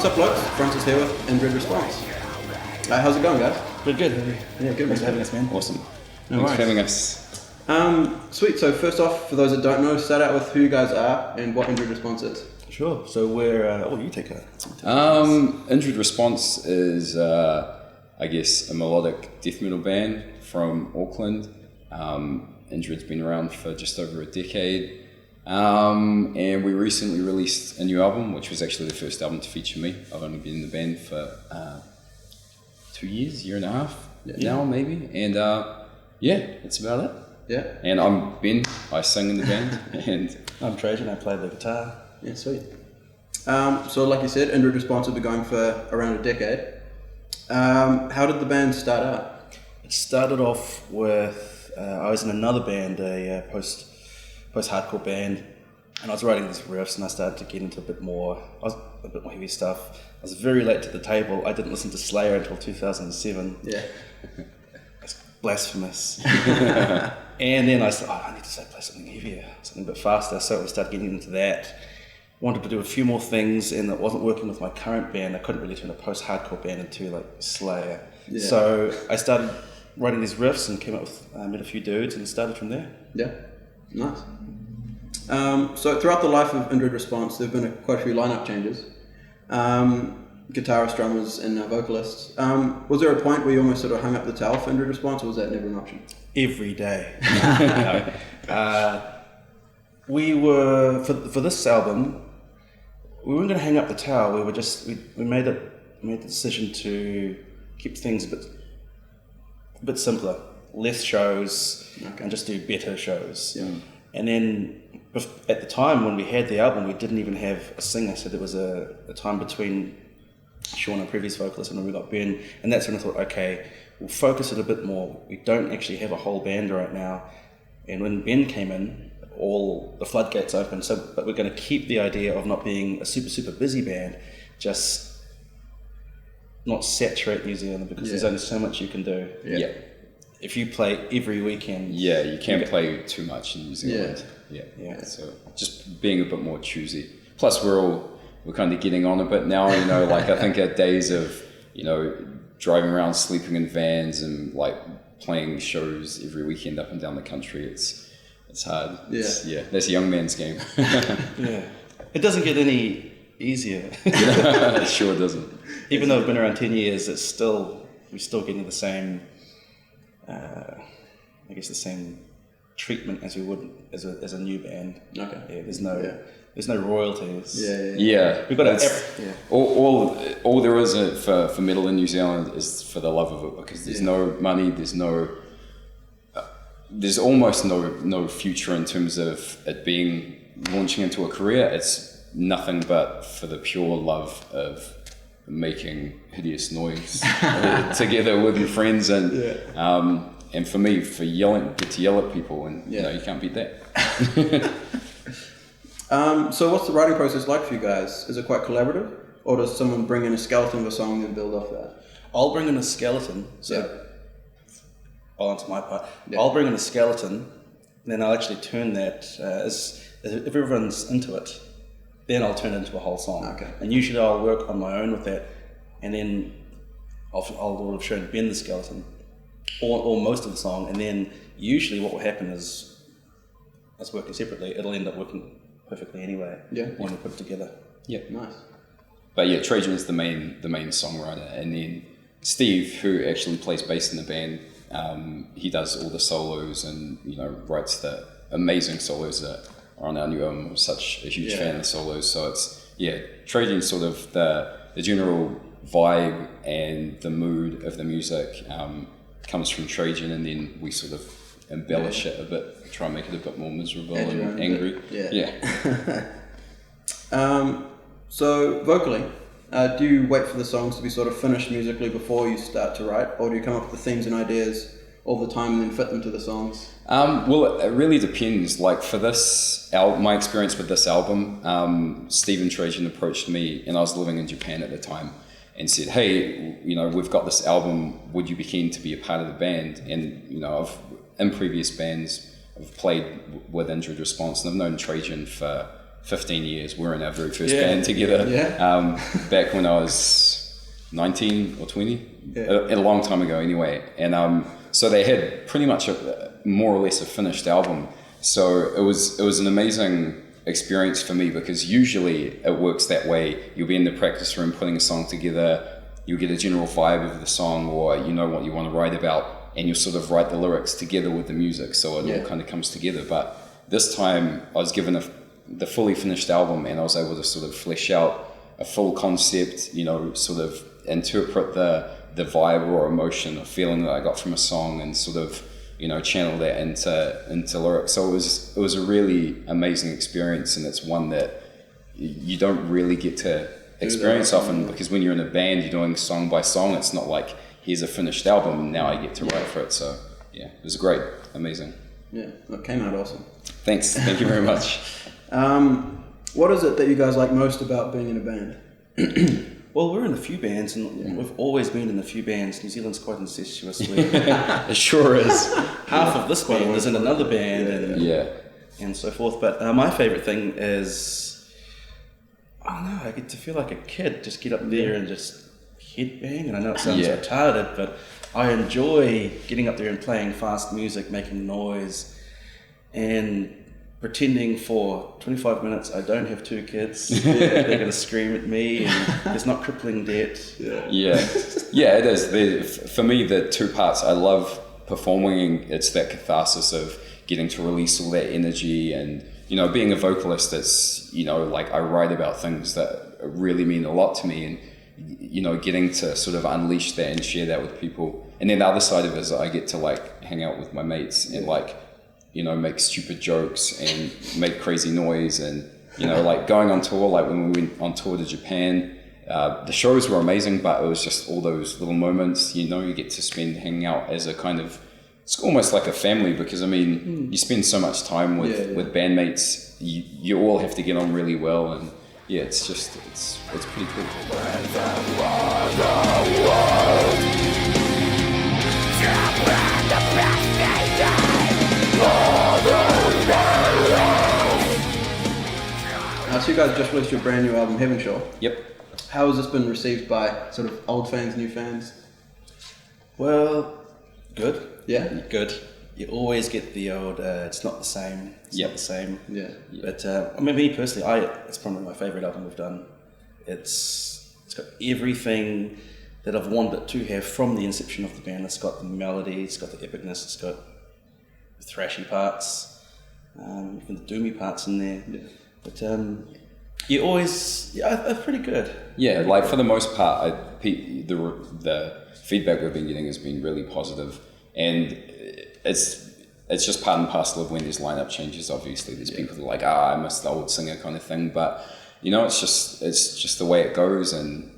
What's up, Blokes? Francis here with Injured Response. How's it going, guys? We're good. Yeah, good. Thanks for having us, man. Awesome. No Thanks for having worries. us. Sweet. So first off, for those that don't know, start out with who you guys are and what Injured Response is. Sure. So we're... you take it. Injured Response is, I guess, a melodic death metal band from Auckland. Injured's been around for just over a decade. And we recently released a new album, which was actually the first album to feature me. I've only been in the band for 2 years, year and a half now, maybe. And that's about it. Yeah. And I'm Ben, I sing in the band. And I'm Trajan, I play the guitar. Yeah, sweet. So like you said, Injured Response will be going for around a decade. How did the band start out? It started off with... I was in another band, a post-hardcore band, and I was writing these riffs, and I started to get into a bit more heavy stuff. I was very late to the table. I didn't listen to Slayer until 2007. Yeah. It's blasphemous. And then I said, I need to play something heavier, something a bit faster, so I started getting into that. Wanted to do a few more things, and it wasn't working with my current band. I couldn't really turn a post-hardcore band into like Slayer. Yeah. So I started writing these riffs and came up with, met a few dudes and started from there. Yeah, nice. So throughout the life of Injured Response, there have been quite a few lineup changes. Guitarists, drummers, and vocalists. Was there a point where you almost sort of hung up the towel for Injured Response, or was that never an option? Every day. We were, for this album, we weren't going to hang up the towel. We were just, we made the decision to keep things a bit simpler, less shows, and just do better shows. Yeah. And then at the time when we had the album, we didn't even have a singer, so there was a time between Sean, our previous vocalist, and then we got Ben, and that's when I thought, okay, we'll focus it a bit more. We don't actually have a whole band right now. And when Ben came in, all the floodgates opened, but we're going to keep the idea of not being a super busy band, just not saturate New Zealand, because there's only so much you can do. yeah. If you play every weekend... Yeah, you can't play too much in New Zealand. Yeah. So just being a bit more choosy. Plus we're kind of getting on a bit now, like I think our days of, driving around, sleeping in vans and like playing shows every weekend up and down the country, it's hard. Yeah. That's a young man's game. Yeah. It doesn't get any easier. It sure doesn't. Even though I've been around 10 years, we're still getting the same, the same treatment as we would as a new band. Okay. Yeah, there's no royalties. Yeah. We've got all there is for metal in New Zealand is for the love of it, because there's no money, there's almost no future in terms of it being launching into a career. It's nothing but for the pure love of making hideous noise together with your friends, and for me, get to yell at people, and you can't beat that. So what's the writing process like for you guys? Is it quite collaborative, or does someone bring in a skeleton of a song and build off that? I'll bring in a skeleton, I'll answer my part. Yeah. I'll bring in a skeleton, and then I'll actually turn that, if everyone's into it, then I'll turn it into a whole song. Okay. And usually I'll work on my own with that, and then I'll have shown Ben the skeleton, or most of the song, and then usually what will happen is, us working separately, it'll end up working perfectly anyway when we put it together. Yeah, nice. But Trajan is the main songwriter, and then Steve, who actually plays bass in the band, he does all the solos and writes the amazing solos that are on our new album. I'm such a huge fan of the solos, so it's Trajan's sort of the general vibe and the mood of the music comes from Trajan, and then we sort of embellish it a bit, try and make it a bit more miserable and angry. So vocally, do you wait for the songs to be sort of finished musically before you start to write, or do you come up with the themes and ideas all the time and then fit them to the songs? Well, it really depends. Like for this album, my experience with this album, Steve and Trajan approached me, and I was living in Japan at the time, and said, hey, we've got this album, would you be keen to be a part of the band? And in previous bands, I've played with Injured Response, and I've known Trajan for 15 years. We were in our very first band together. Back when I was 19 or 20, a long time ago anyway. And so they had pretty much more or less a finished album. So it was an amazing experience for me, because usually it works that way. You'll be in the practice room putting a song together, you'll get a general vibe of the song, or you know what you want to write about, and you'll sort of write the lyrics together with the music, so it all kind of comes together. But this time I was given the fully finished album, and I was able to sort of flesh out a full concept, you know, sort of interpret the vibe or emotion or feeling that I got from a song, and sort of, you know, channel that into lyrics. So it was a really amazing experience, and it's one that you don't really get to experience often, because when you're in a band, you're doing song by song. It's not like, here's a finished album and now I get to write for it. So yeah, it was great, amazing. Yeah, it came out awesome. Thanks, thank you very much. What is it that you guys like most about being in a band? Well, we're in a few bands, and we've always been in a few bands. New Zealand's quite incestuous. It sure is. Half of this band is in another band, and so forth. But my favourite thing is, I don't know, I get to feel like a kid. Just get up there and just headbang. And I know it sounds retarded, but I enjoy getting up there and playing fast music, making noise, and pretending for 25 minutes I don't have two kids. They're going to scream at me, and there's not crippling debt. Yeah, it is. For me, the two parts, I love performing. It's that catharsis of getting to release all that energy, and, you know, being a vocalist, it's, you know, like I write about things that really mean a lot to me, and, you know, getting to sort of unleash that and share that with people. And then the other side of it is I get to like hang out with my mates and like, you know, make stupid jokes and make crazy noise, and, you know, like going on tour, like when we went on tour to Japan, the shows were amazing, but it was just all those little moments, you know, you get to spend hanging out as a kind of, it's almost like a family, because I mean, you spend so much time with bandmates, you all have to get on really well, and yeah, it's just, it's pretty cool. So you guys just released your brand new album, Heavenshore. Yep. How has this been received by sort of old fans, new fans? Well, good. Yeah? Good. You always get the old, it's not the same. It's not the same. Yeah. But I mean, me personally, it's probably my favourite album we've done. It's got everything that I've wanted it to have from the inception of the band. It's got the melody, it's got the epicness, it's got the thrashy parts, even the doomy parts in there. Yeah. But you always, they're pretty good. Yeah, like for the most part, the feedback we've been getting has been really positive, and it's just part and parcel of when there's lineup changes. Obviously, there's people that are like, I miss the old singer kind of thing, but you know, it's just the way it goes, and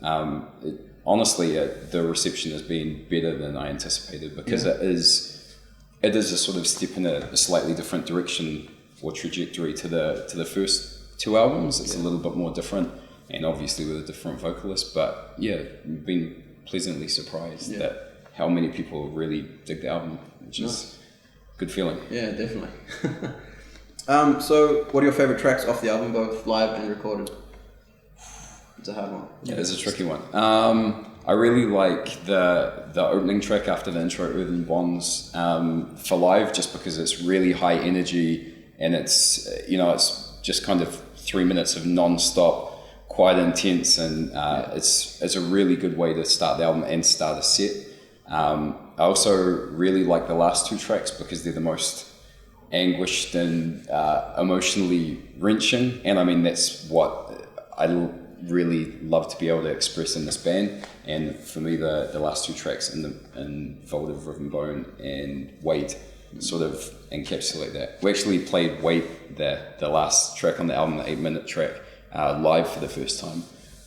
honestly, the reception has been better than I anticipated, because it is a sort of step in a slightly different direction or trajectory to the first two albums. It's a little bit more different, and obviously with a different vocalist, but yeah, been pleasantly surprised that how many people really dig the album, which is a good feeling. Yeah, definitely. So what are your favourite tracks off the album, both live and recorded? It's a hard one. Yeah, it's a tricky one. I really like the opening track after the intro, Earthen Bonds, for live, just because it's really high energy, and it's, you know, it's just kind of 3 minutes of non-stop, quite intense, and it's a really good way to start the album and start a set. I also really like the last two tracks because they're the most anguished and emotionally wrenching, and I mean, that's what I really love to be able to express in this band. And for me, the last two tracks in Votive, Riven Bone and Wait sort of encapsulate that. We actually played Wait, the last track on the album, the 8-minute track, live for the first time,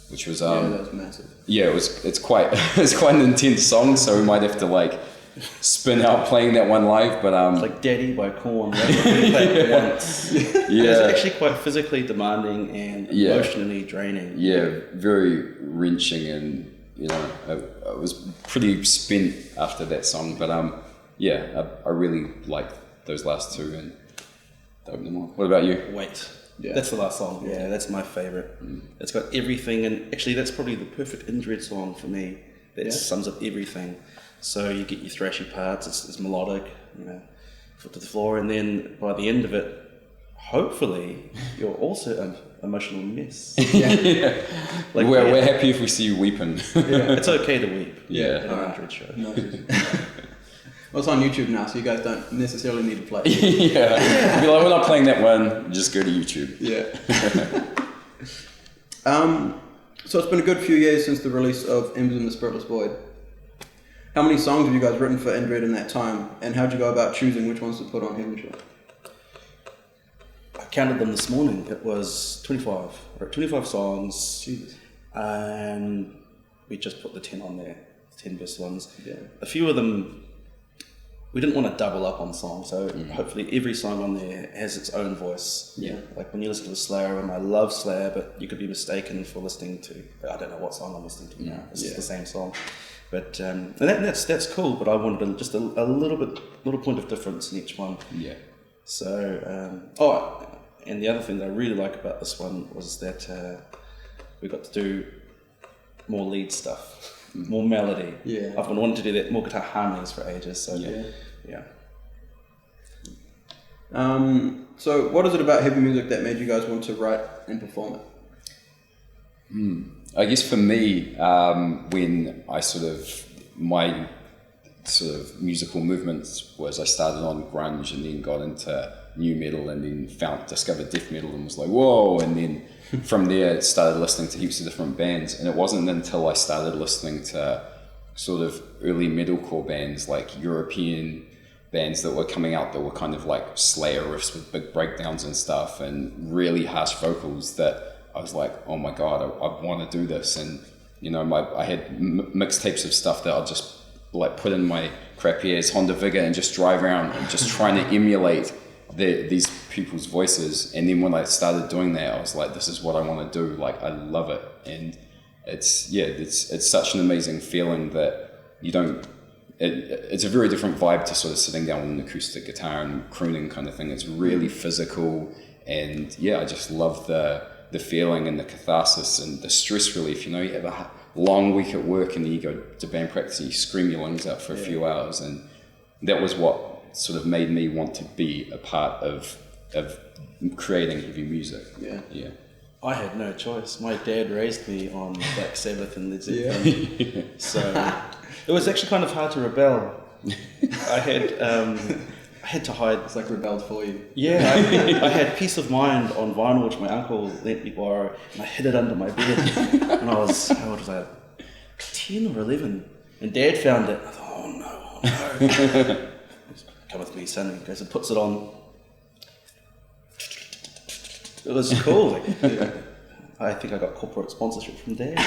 which was that was massive. Yeah, it's quite an intense song, so we might have to like spin out playing that one live, but it's like Daddy by Korn. Right? We played it once. It's actually quite physically demanding and emotionally draining. Yeah, very wrenching, and you know, I was pretty spent after that song, but I really like those last two and open them on. What about you? Wait. Yeah. That's the last song. Yeah, that's my favourite. It's got everything, and actually that's probably the perfect Indred song for me. That sums up everything. So you get your thrashy parts, it's melodic, foot to the floor, and then by the end of it, hopefully, you're also an emotional mess. Yeah. Like we're happy if we see you weeping. It's okay to weep. Yeah. At an Indred show. No. Well, it's on YouTube now, so you guys don't necessarily need to play. Yeah. Be like, we're not playing that one. Just go to YouTube. Yeah. So it's been a good few years since the release of M's in the Spiritless Void. How many songs have you guys written for Indred in that time, and how'd you go about choosing which ones to put on Heavenshore? I counted them this morning. It was 25. I wrote 25 songs. Jesus. And we just put the 10 on there, 10 best ones. Yeah. A few of them, we didn't want to double up on songs, so hopefully every song on there has its own voice. Yeah. Like when you listen to Slayer, and I love Slayer, but you could be mistaken for listening to, I don't know what song I'm listening to now. It's the same song. But and that's cool, but I wanted just a little point of difference in each one. Yeah. So, and the other thing that I really like about this one was that we got to do more lead stuff, more melody. Yeah. I've been wanting to do that, more guitar harmonies for ages. So yeah. So what is it about heavy music that made you guys want to write and perform it? I guess for me, when I my musical movements was I started on grunge and then got into new metal and then discovered death metal and was like, whoa, and then from there started listening to heaps of different bands, and it wasn't until I started listening to sort of early metalcore bands, like European bands that were coming out that were kind of like Slayer riffs with big breakdowns and stuff and really harsh vocals, that I was like, oh my god, I want to do this. And I had mixtapes of stuff that I'd just like put in my crappy ass Honda Vigor and just drive around and just trying to emulate these people's voices. And then when I started doing that, I was like, this is what I want to do. Like, I love it. And it's such an amazing feeling that you don't. It's a very different vibe to sort of sitting down with an acoustic guitar and crooning kind of thing. It's really physical, and I just love the feeling and the catharsis and the stress relief. You have a long week at work and then you go to band practice and you scream your lungs out for a few hours, and that was what sort of made me want to be a part of creating heavy music. Yeah. I had no choice. My dad raised me on Black Sabbath and Led Zeppelin. So it was actually kind of hard to rebel. I had to hide. It's like rebelled for you. Yeah, I had Peace of Mind on vinyl, which my uncle let me borrow, and I hid it under my bed. And I was, how old was I? 10 or 11. And Dad found it. I thought, oh no. Come with me, son. He goes and puts it on. It was cool. I think I got corporate sponsorship from Dad.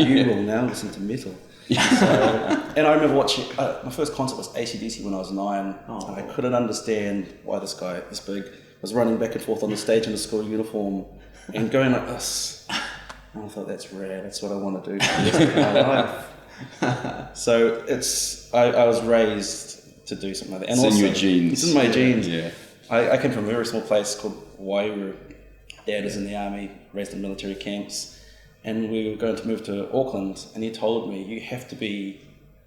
You will now listen to metal. And I remember watching, my first concert was AC/DC when I was 9, and I couldn't understand why this guy, this big, was running back and forth on the stage in a school uniform and going like this. And I thought, that's rad, that's what I want to do for the rest of my life. So I was raised to do something like that. And it's also, in your genes. It's in my genes. Yeah. I came from a very small place called Waiuru. Dad was in the army, raised in military camps, and we were going to move to Auckland, and he told me, you have to be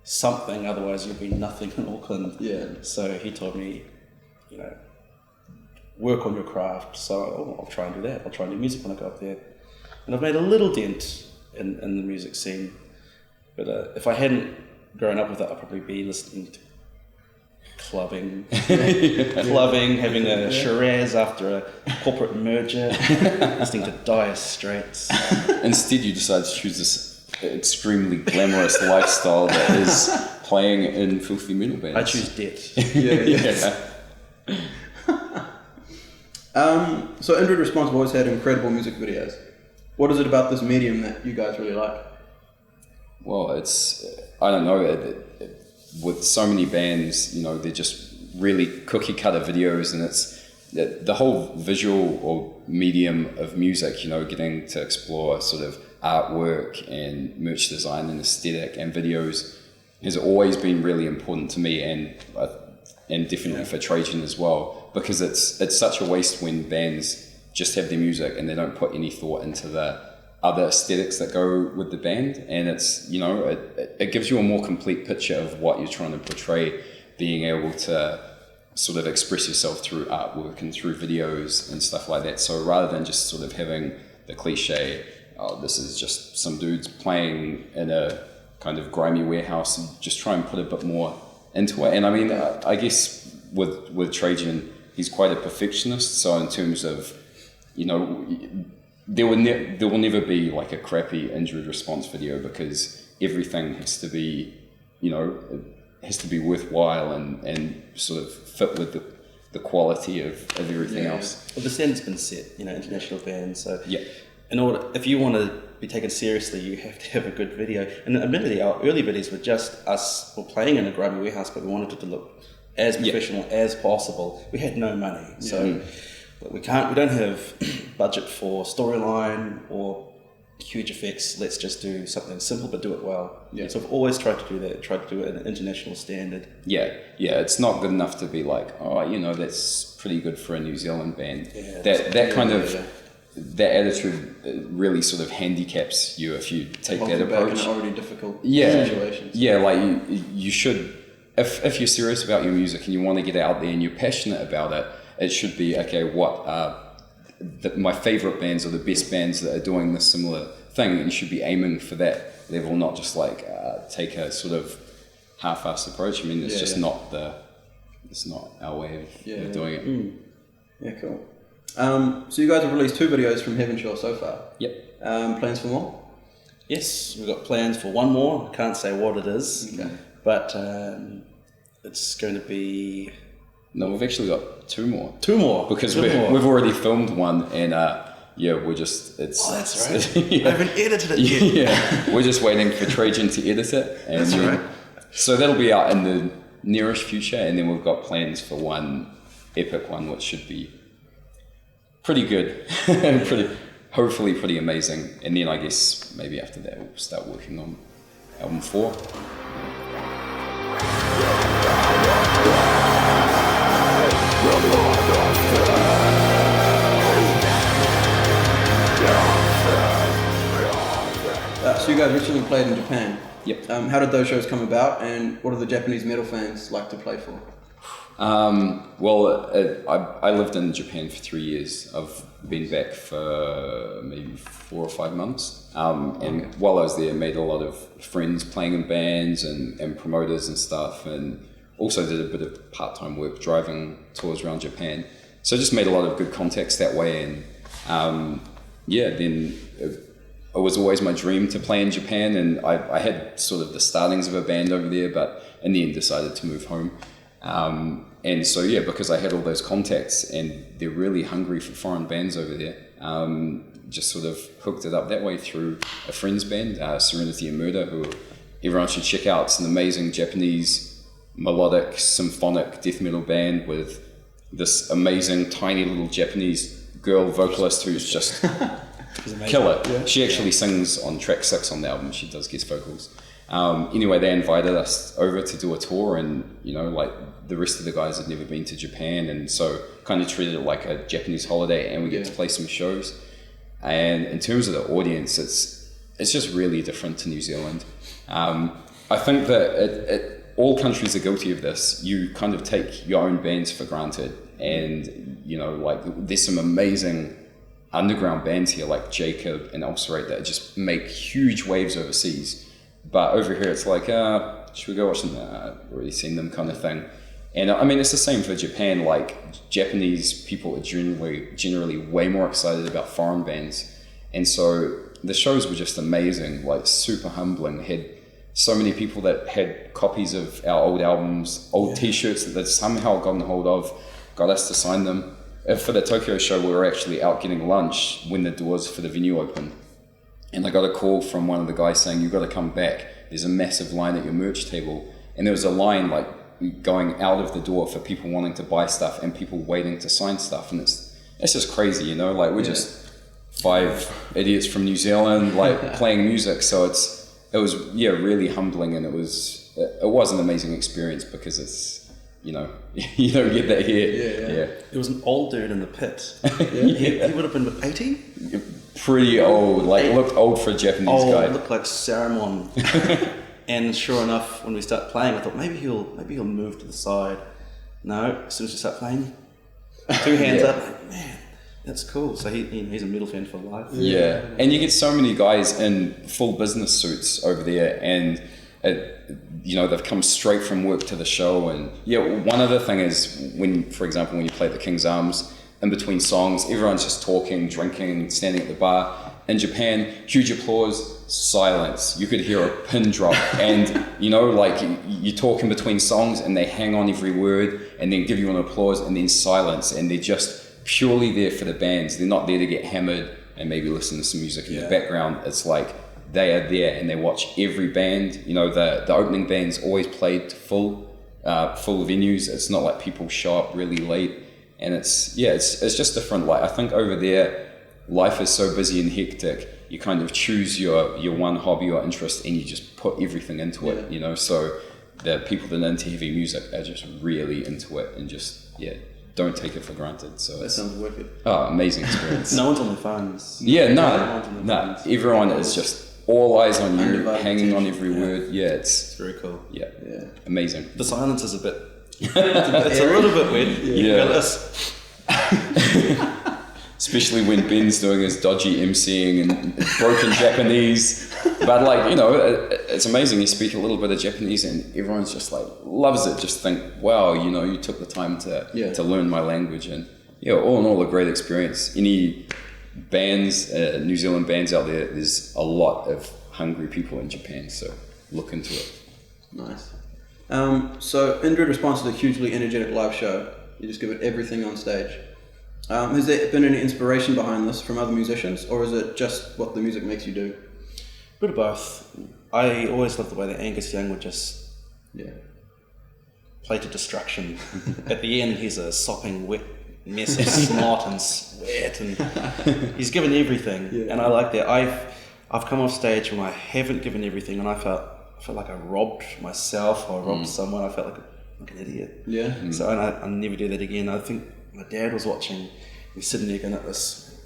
something, otherwise you'll be nothing in Auckland. Yeah. So he told me, work on your craft. So I'll try and do that. I'll try and do music when I go up there. And I've made a little dent in the music scene. But if I hadn't grown up with it, I'd probably be listening to clubbing, having a Shiraz after a corporate merger, listening to Dire Straits. Instead, you decided to choose this extremely glamorous lifestyle that is playing in filthy metal bands. I choose debt. So Indred Response have always had incredible music videos. What is it about this medium that you guys really like? Well, I don't know, with so many bands, they're just really cookie cutter videos, and it's the whole visual or medium of music, getting to explore sort of artwork and merch design and aesthetic and videos has always been really important to me, and definitely for Trajan as well, because it's such a waste when bands just have their music and they don't put any thought into the other aesthetics that go with the band. And it's, you know, it gives you a more complete picture of what you're trying to portray, being able to sort of express yourself through artwork and through videos and stuff like that. So rather than just sort of having the cliche, oh, this is just some dudes playing in a kind of grimy warehouse, and just try and put a bit more into it. And I mean, I guess with Trajan, he's quite a perfectionist. So in terms of, you know, there will never be like a crappy injury response video, because everything has to be, you know, it has to be worthwhile and sort of fit with the quality of everything else. Well, the standard's been set, you know, international bands. So yeah, in order, if you want to be taken seriously, you have to have a good video. And admittedly, our early videos were just us playing in a grimy warehouse, but we wanted it to look as professional as possible. We had no money, so we don't have budget for storyline or huge effects. Let's just do something simple but do it well. So I've always tried to do that, tried to do it at an international standard. It's not good enough to be like, oh, you know, that's pretty good for a New Zealand band. That attitude really sort of handicaps you if you take that approach. In already difficult situations. Like you should, if you're serious about your music and you want to get out there and you're passionate about it, it should be, okay, what are my favorite bands or the best bands that are doing this similar thing, and you should be aiming for that level, not just like take a sort of half-assed approach. I mean, it's just not it's not our way of doing it. Yeah, cool. So you guys have released 2 videos from Heavenshore so far. Yep. Plans for more? Yes, we've got plans for one more. I can't say what it is, but it's going to be... No, we've actually got 2 more. 2 more? Because we've already filmed one, and we're just... Oh, that's right. I haven't edited it yet. We're just waiting for Trajan to edit it. And that's right. So that'll be out in the nearest future, and then we've got plans for one epic one, which should be pretty good. Hopefully pretty amazing. And then I guess maybe after that we'll start working on album 4. So you guys recently played in Japan. Yep. How did those shows come about, and what do the Japanese metal fans like to play for? I lived in Japan for 3 years. I've been back for maybe 4 or 5 months. And while I was there, I made a lot of friends playing in bands and promoters and stuff, and also did a bit of part-time work driving tours around Japan. So I just made a lot of good contacts that way. And then it was always my dream to play in Japan. And I had sort of the startings of a band over there, but in the end decided to move home. And so, because I had all those contacts and they're really hungry for foreign bands over there, just sort of hooked it up that way through a friend's band, Serenity and Murder, who everyone should check out. It's an amazing Japanese melodic symphonic death metal band with this amazing tiny little Japanese girl vocalist who's just killer. Yeah. She actually sings on track 6 on the album. She does guest vocals. Anyway, they invited us over to do a tour, and like the rest of the guys had never been to Japan, and so kind of treated it like a Japanese holiday, and we get to play some shows. And in terms of the audience, it's just really different to New Zealand. I think that all countries are guilty of this. You kind of take your own bands for granted, and like there's some amazing underground bands here like Jacob and Ulcerate that just make huge waves overseas. But over here, it's like, should we go watch them? I've already seen them, kind of thing. And I mean, it's the same for Japan. Like, Japanese people are generally way more excited about foreign bands. And so the shows were just amazing, like super humbling. Had so many people that had copies of our old albums, old T-shirts that they'd somehow gotten hold of, got us to sign them. For the Tokyo show, we were actually out getting lunch when the doors for the venue opened. And I got a call from one of the guys saying, "You've got to come back. There's a massive line at your merch table." And there was a line like going out of the door for people wanting to buy stuff and people waiting to sign stuff. And it's just crazy, like we're just 5 idiots from New Zealand, like playing music. So it was really humbling, and it was an amazing experience because you know, you don't get that here. Yeah. There was an old dude in the pit. Yeah. He would have been 80? Pretty old, like looked old for a Japanese guy. Looked like Saruman. And sure enough, when we start playing, I thought maybe he'll move to the side. No, as soon as we start playing, 2 hands up, like, man, that's cool. So he's a metal fan for life. Yeah, and you get so many guys in full business suits over there, and you know, they've come straight from work to the show. And yeah, one other thing is for example, when you play the King's Arms, in between songs, everyone's just talking, drinking, standing at the bar. In Japan, huge applause, silence. You could hear a pin drop, and you know, like you talk in between songs, and they hang on every word, and then give you an applause, and then silence, and they're just purely there for the bands. They're not there to get hammered and maybe listen to some music in the background. It's like they are there, and they watch every band. You know, the opening band's always played to full venues. It's not like people show up really late, and it's just different. Like I think over there, life is so busy and hectic, you kind of choose your one hobby or interest and you just put everything into it, you know. So the people that are into heavy music are just really into it and just don't take it for granted. So That sounds wicked. amazing experience. No one's on their phones. No, everyone is just all eyes on you, hanging on every word. It's very cool. Yeah, amazing. The silence is a bit it's a little bit weird. Especially when Ben's doing his dodgy MCing and broken Japanese. But like, you know, it's amazing. You speak a little bit of Japanese and everyone's just like, loves it. Just think, wow, you know, you took the time to learn my language. And all in all, a great experience. Any bands, New Zealand bands out there, there's a lot of hungry people in Japan. So look into it. Nice. So in direct response to the hugely energetic live show, you just give it everything on stage. Has there been any inspiration behind this from other musicians, or is it just what the music makes you do? A bit of both. I always love the way that Angus Young would just play to destruction. At the end, he's a sopping wet mess of snot and sweat, and he's given everything, and I like that. I've come off stage when I haven't given everything, and I felt like I robbed myself or robbed someone. I felt like an idiot. Yeah. So I never do that again. I think my dad was watching. He's sitting there going at this.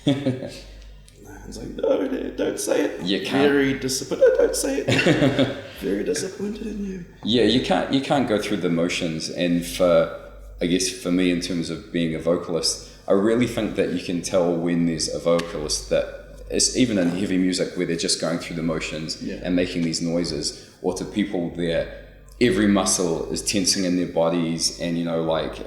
He's like, no, Dad, don't say it. You can't. Very disappointed. Don't say it. Very disappointed in you. Yeah, you can't go through the motions. And I guess for me, in terms of being a vocalist, I really think that you can tell when there's a vocalist that it's even in heavy music where they're just going through the motions and making these noises, or to people there, every muscle is tensing in their bodies, and you know, like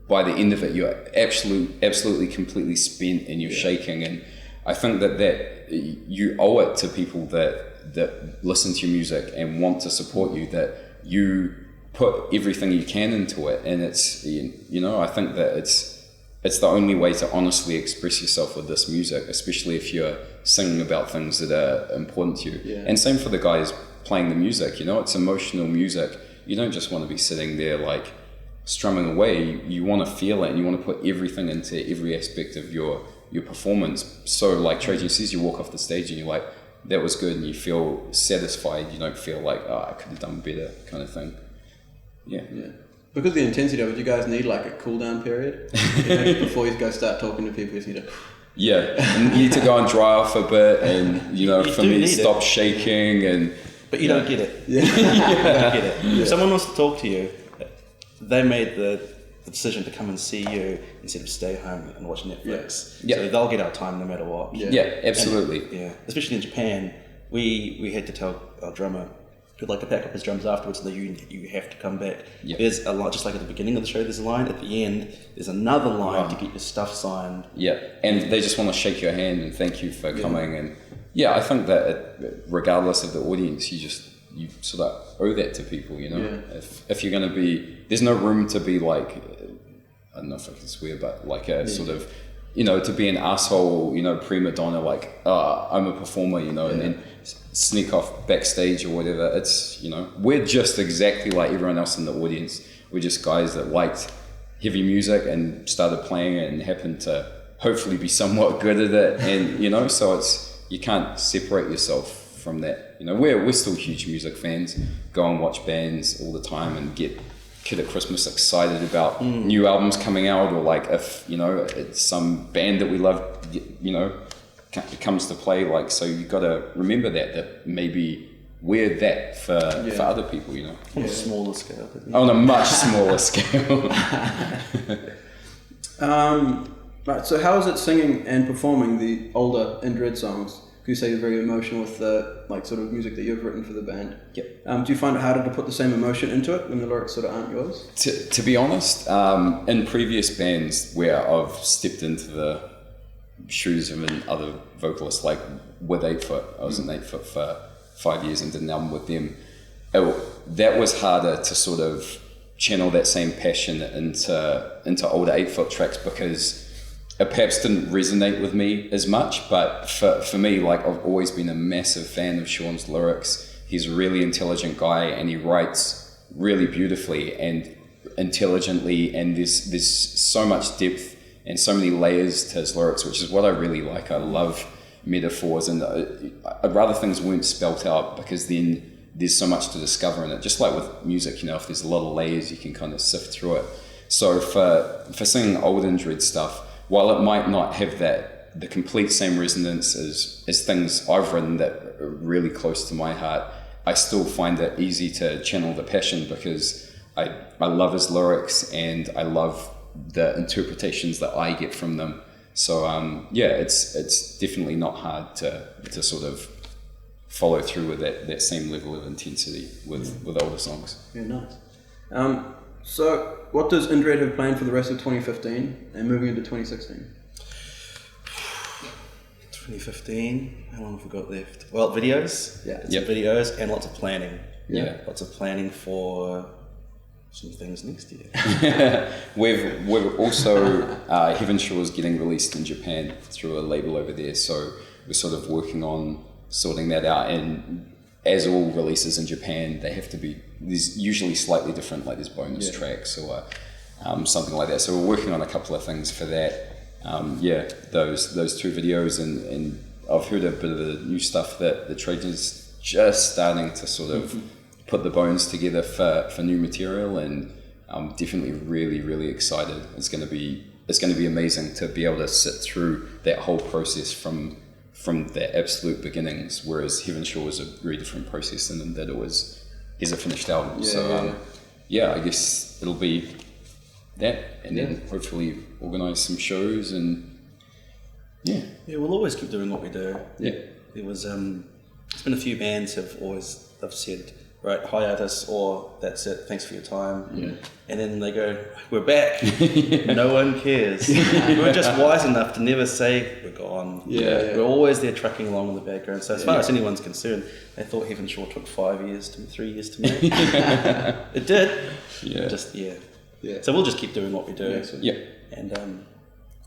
by the end of it, you're absolutely completely spent and you're shaking. And I think that you owe it to people that listen to your music and want to support you, that you put everything you can into it. And it's, you know, I think that it's the only way to honestly express yourself with this music, especially if you're singing about things that are important to you. And same for the guys playing the music, you know, it's emotional music. You don't just want to be sitting there like strumming away. You want to feel it, and you want to put everything into every aspect of your performance. So like Trajan says, you walk off the stage and you're like, that was good, and you feel satisfied. You don't feel like, I could have done better kind of thing. Yeah. Because of the intensity of it, you guys need like a cool down period, you know, before you guys start talking to people. You need to and you need to go and dry off a bit, and you know, for me, stop shaking. But you don't get it. You don't get it. If someone wants to talk to you, they made the decision to come and see you instead of stay home and watch Netflix. So they'll get our time no matter what. Absolutely. And, especially in Japan, we had to tell our drummer who'd like to pack up his drums afterwards that you have to come back. There's a line, just like at the beginning of the show, there's a line. At the end, there's another line to get your stuff signed. And they just want to shake your hand and thank you for coming. And I think that regardless of the audience, you sort of owe that to people, you know. If you're going to be, there's no room to be like, I don't know if I can swear, but like a sort of, you know, to be an asshole, you know, prima donna, like, I'm a performer, you know, and then sneak off backstage or whatever. It's, you know, we're just exactly like everyone else in the audience. We're just guys that liked heavy music and started playing it and happened to hopefully be somewhat good at it. And, you know, so it's, you can't separate yourself from that. You know, we're still huge music fans, go and watch bands all the time and get kid at Christmas excited about new albums coming out, or like if it's some band that we love, comes to play. Like, so you got to remember that maybe we're that for other people, On a smaller scale. On a much smaller scale. Right, so how is it singing and performing the older Indred songs? You say you're very emotional with the sort of music that you've written for the band. Yep. Do you find it harder to put the same emotion into it when the lyrics sort of aren't yours? To be honest, in previous bands where I've stepped into the shoes of another vocalist, like with 8 Foot, I was in 8 Foot for 5 years and did an album with them. That was harder to sort of channel that same passion into older 8 Foot tracks, because it perhaps didn't resonate with me as much. But for me, like, I've always been a massive fan of Sean's lyrics. He's a really intelligent guy, and he writes really beautifully and intelligently, and there's so much depth and so many layers to his lyrics, which is what I really like. I love metaphors, and I'd rather things weren't spelt out, because then there's so much to discover in it. Just like with music, if there's a lot of layers, you can kind of sift through it. So for singing old Indred stuff, while it might not have the complete same resonance as things I've written that are really close to my heart, I still find it easy to channel the passion, because I love his lyrics and I love the interpretations that I get from them. So it's definitely not hard to sort of follow through with that same level of intensity with older songs. Yeah, nice. So what does Indred have planned for the rest of 2015 and moving into 2016? 2015, how long have we got left? Well, videos. Yeah. Yep. Videos and lots of planning. Yeah. Lots of planning for some things next year. We've also Heavenshore is getting released in Japan through a label over there, so we're sort of working on sorting that out. And as all releases in Japan, they have to be, there's usually slightly different, like there's bonus tracks or something like that. So we're working on a couple of things for that. Those 2 videos, and I've heard a bit of the new stuff that the Trajan's just starting to sort of put the bones together for new material, and I'm definitely really, really excited. It's going to be amazing to be able to sit through that whole process from the absolute beginnings, whereas Heavenshore was a very different process than that it was as a finished album. I guess it'll be that, and then hopefully organise some shows, and we'll always keep doing what we do. There was there's been a few bands have said, right, hire us, or that's it, thanks for your time. And then they go, we're back. No one cares. We're just wise enough to never say we're gone. We're always there trucking along in the background. So as far as anyone's concerned, they thought Heavenshore took 3 years to make. It did. So we'll just keep doing what we do. And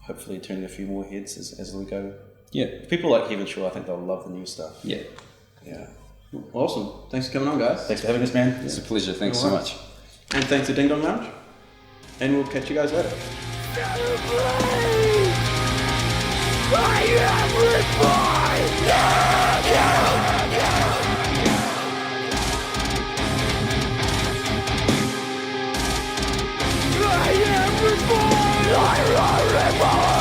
hopefully turning a few more heads as we go. If people like Heavenshore, I think they'll love the new stuff. Awesome. Thanks for coming on, guys. Thanks for having us, man. It's a pleasure. Thanks so much. And thanks to Ding Dong Lounge. And we'll catch you guys later. I am reborn.